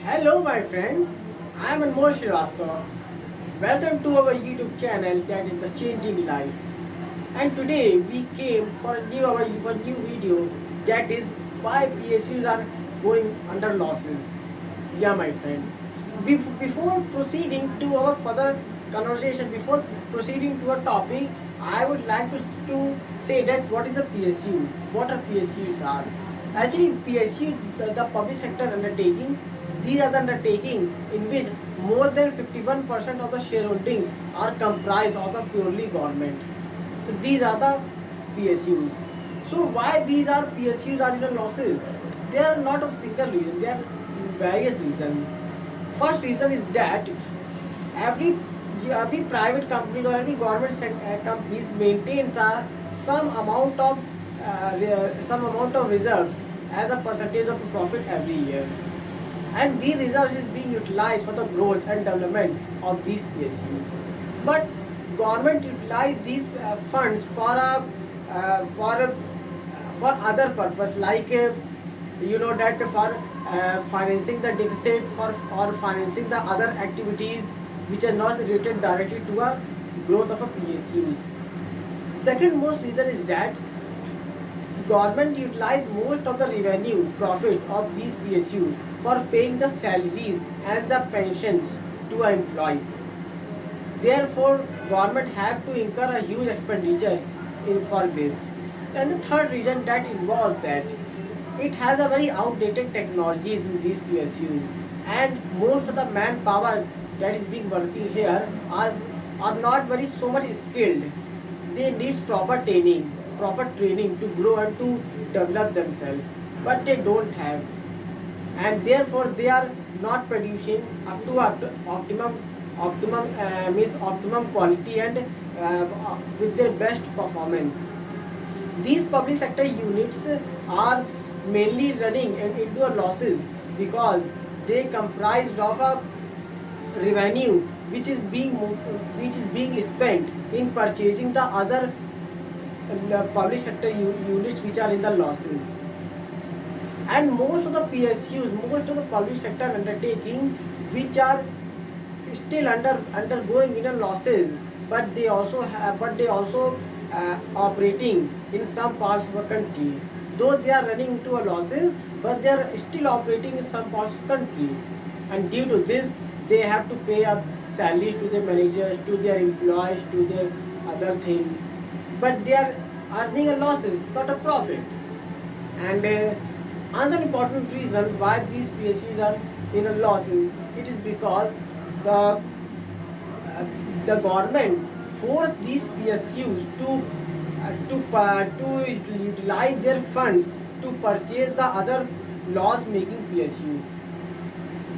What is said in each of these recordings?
Hello, my friend. I am Anmol Srivastava. Welcome to our YouTube channel that is the Changing Life. And today we came for a new video that is why PSUs are going under losses. Yeah, my friend. Before proceeding to our further conversation, before proceeding to a topic, I would like to say that what is a PSU? What are PSUs are? Actually, PSU, the public sector undertaking, these are the undertaking in which more than 51% of the shareholdings are comprised of the purely government. So these are the PSUs. So why these are PSUs are in a losses? They are not of single reason. There are various reasons. First reason is that every every private company or every companies maintains some amount of reserves as a percentage of profit every year, and these reserves is being utilized for the growth and development of these PSUs. But government utilize these funds uh, for a, for other purpose, like that for financing the deficit, for or financing the other activities which are not related directly to a growth of a PSUs. Second most reason is that government utilize most of the revenue profit of these PSUs for paying the salaries and the pensions to employees. Therefore, government have to incur a huge expenditure for this. And the third reason that involves that it has a very outdated technologies in these PSUs, and most of the manpower that is being working here are not very so much skilled. They need proper training to grow and to develop themselves, but they don't have, and therefore they are not producing up to optimum quality and with their best performance. These public sector units are mainly running into a losses because they comprised of a revenue which is being spent in purchasing the other public sector units which are in the losses. And most of the PSUs, most of the public sector undertaking which are still undergoing in a losses, but they also operating in some parts of the country. Though they are running into a losses, but they are still operating in some parts of the country, and due to this, they have to pay up salaries to their managers, to their employees, to their other thing. But they are earning a losses, not a profit. And another important reason why these PSUs are in a losses, it is because the the government force these PSUs to utilize their funds to purchase the other loss making PSUs.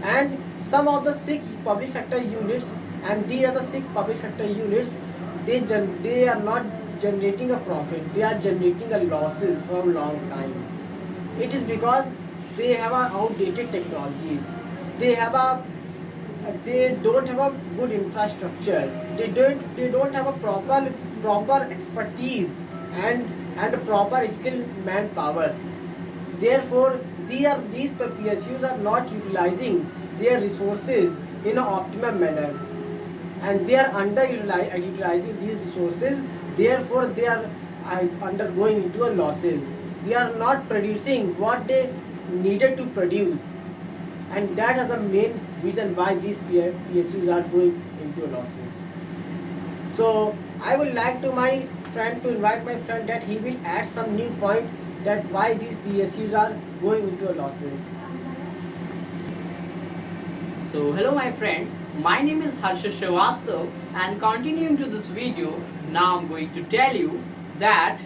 And some of the sick public sector units and the other sick public sector units, they are not generating a profit, they are generating a losses from long time. It is because they have a outdated technologies, they have a they don't have a good infrastructure, they don't have a proper expertise and proper skilled manpower. Therefore, these PSUs are not utilizing their resources in an optimum manner, and they are utilizing these resources. Therefore, they are undergoing into a losses. They are not producing what they needed to produce, and that is the main reason why these PSUs are going into losses. So I would like to invite my friend that he will add some new point that why these PSUs are going into losses. So hello my friends, my name is Harsha Srivastav, and continuing to this video, now I'm going to tell you that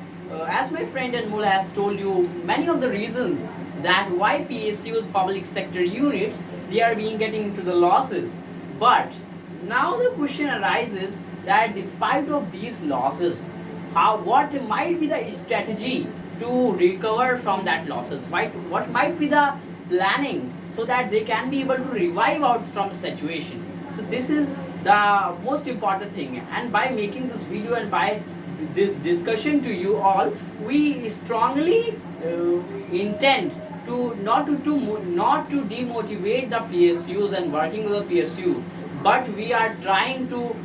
as my friend Anmol has told you many of the reasons that why PSU's public sector units, they are being getting into the losses. But now the question arises that despite of these losses, what might be the strategy to recover from that losses? What might be the planning so that they can be able to revive out from the situation? So this is the most important thing, and by making this video and by this discussion to you all, we strongly intend not to demotivate the PSUs and working with the PSU, but we are trying to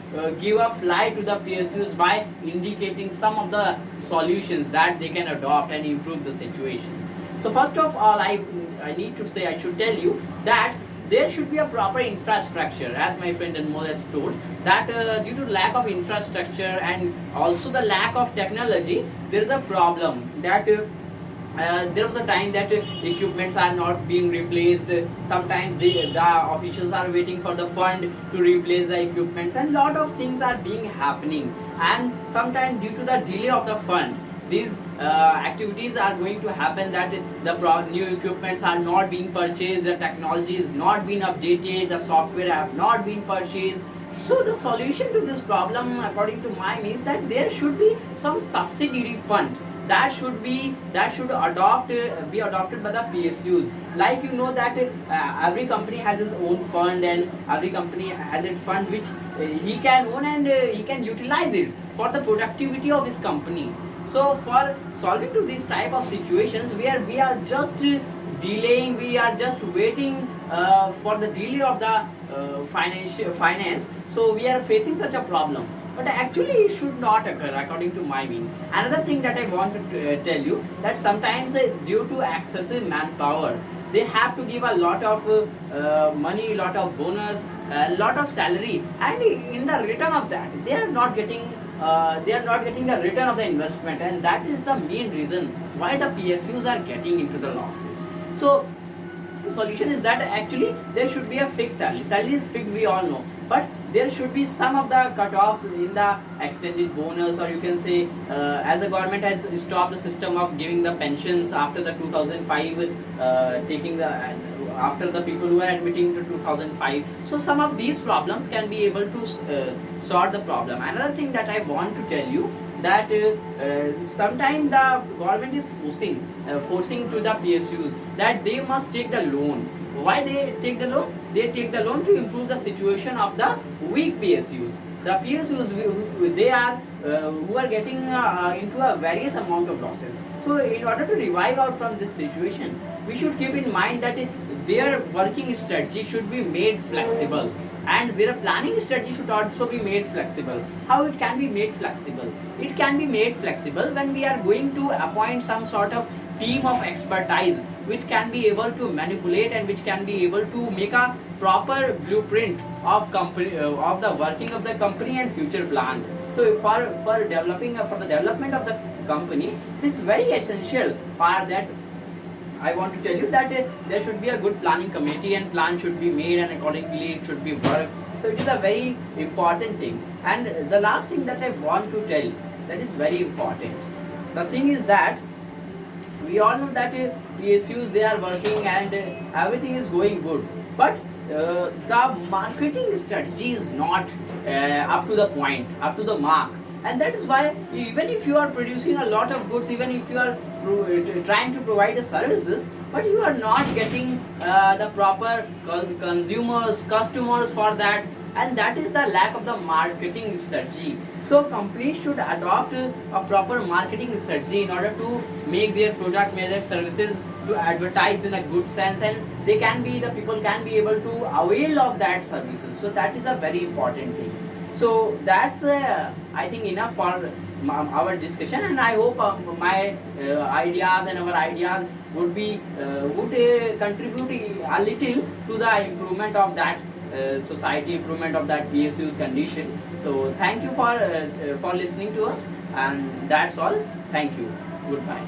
give a fly to the PSUs by indicating some of the solutions that they can adopt and improve the situations. So first of all, I need to say, I should tell you that there should be a proper infrastructure, as my friend Anmol has told, that due to lack of infrastructure and also the lack of technology, there is a problem that there was a time that equipments are not being replaced. Sometimes the officials are waiting for the fund to replace the equipments, and lot of things are being happening. And sometimes due to the delay of the fund, these activities are going to happen, that the new equipments are not being purchased, the technology is not being updated, the software have not been purchased. So the solution to this problem, according to mine, is that there should be some subsidiary fund that should be be adopted by the PSUs. Like, you know that every company has its own fund, and every company has its fund which he can own, and he can utilize it for the productivity of his company. So for solving to these type of situations where we are just delaying, we are just waiting for the delay of the finance, so we are facing such a problem. But actually it should not occur, according to my mean. Another thing that I want to tell you, that sometimes due to excessive manpower, they have to give a lot of money, lot of bonus, lot of salary, and in the return of that they are not getting the return of the investment, and that is the main reason why the PSUs are getting into the losses. So the solution is that actually there should be a fixed salary. Salary is fixed, we all know, but there should be some of the cutoffs in the extended bonus, or you can say as the government has stopped the system of giving the pensions after the 2005, taking the after the people who are admitting to 2005. So some of these problems can be able to sort the problem. Another thing that I want to tell you, that sometimes the government is forcing to the PSUs that they must take the loan. Why they take the loan? They take the loan to improve the situation of the weak PSUs. The PSUs, they are who are getting into a various amount of losses. So in order to revive out from this situation, we should keep in mind that their working strategy should be made flexible, and their planning strategy should also be made flexible. How it can be made flexible? It can be made flexible when we are going to appoint some sort of team of expertise which can be able to manipulate and which can be able to make a proper blueprint of company of the working of the company and future plans. So for the development of the company, this very essential part that I want to tell you, that there should be a good planning committee, and plan should be made, and accordingly it should be worked. So it is a very important thing. And the last thing that I want to tell, that is very important. The thing is that we all know that PSUs, they are working and everything is going good, but the marketing strategy is not up to the point, up to the mark. And that is why even if you are producing a lot of goods, even if you are trying to provide the services, but you are not getting the proper customers for that, and that is the lack of the marketing strategy. So companies should adopt a proper marketing strategy in order to make their product, make their services to advertise in a good sense, and the people can be able to avail of that services. So that is a very important thing. So that's I think enough for our discussion, and I hope my ideas and our ideas would contribute a little to the improvement of that society, improvement of that PSU's condition. So thank you for listening to us, and that's all. Thank you. Goodbye.